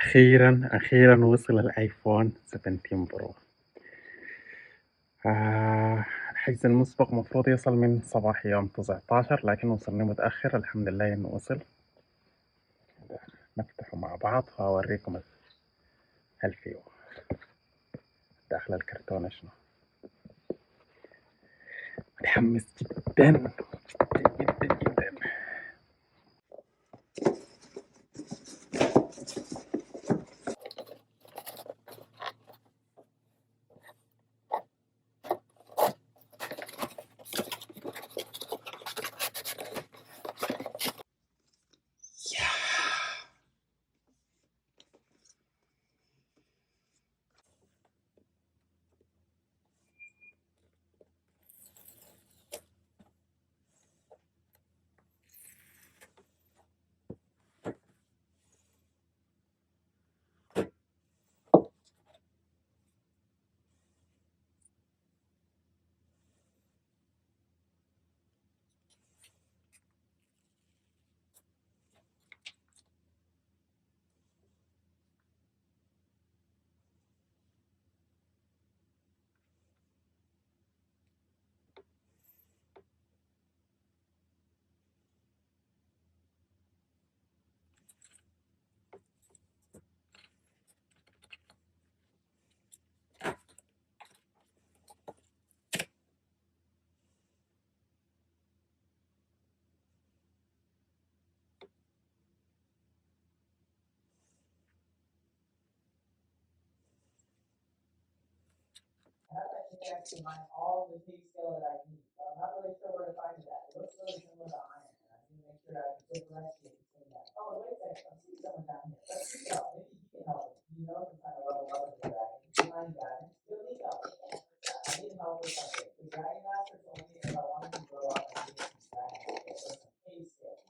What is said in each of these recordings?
أخيرا وصل الآيفون 17 برو. الحجز المسبق مفروض يصل من صباح يوم 19 لكن وصلني متأخر. الحمد لله إنه وصل. نفتحه مع بعض وأوريكم الفيو داخل الكرتونة شنو. متحمس جدا جدا جدا جدا. Actually mine all the pay scale that I need. So I'm not really sure where to find that. It looks really similar to iron, and I need to make sure I can differentiate between that. Oh, wait a second, I'm seeing someone down here. Let's see help. Maybe you can help me. You know some kind of level up in the dragon. Mine dragon. You'll need help. I need help with something. The dragon master told me if I wanted to grow up, I needed some dragon master or some pay scale.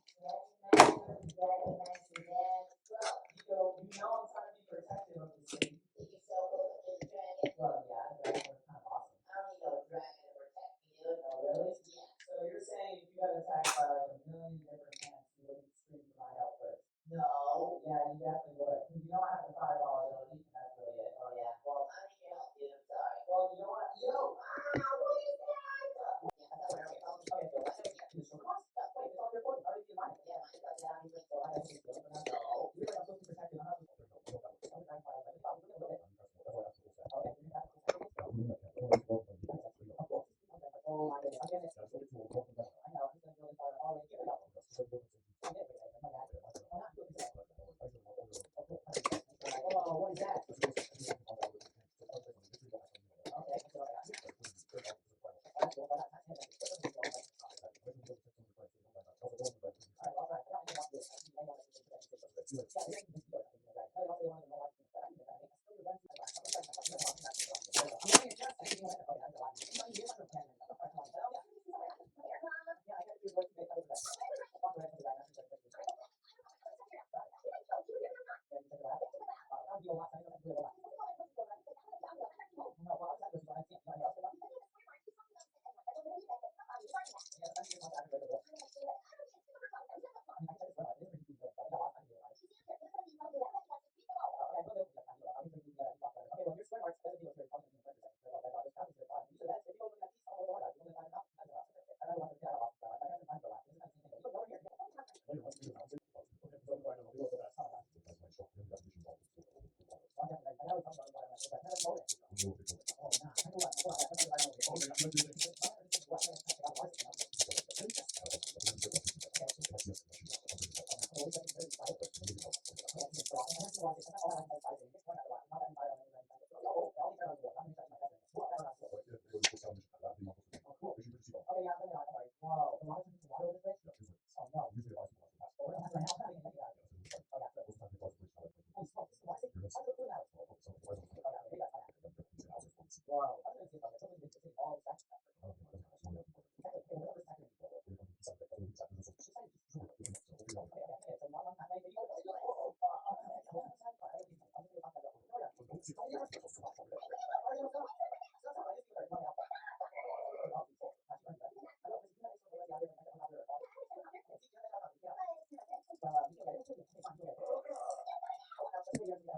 Dragon master, yeah. Well, you know I'm trying to be protective of the city. Well, yeah, dragons are kind of awesome. I don't need no dragon to protect me, dude. Oh, really? Yeah. So you're saying if you got attacked by like a million different ants, you wouldn't scream for my help first? No. Yeah, you definitely would. Because you don't have the fireball ability, and that's really it. Oh, yeah. Well, I need your help, dude. I'm sorry. Well, you know what? Yo! What is that? Yeah, that's where okay, so let's say you show cross. Wait, it's all your fault. Already be mine. Yeah, mine got down. So I have to do it. No. You're like, I'm supposed to protect you. I'm not supposed to protect you.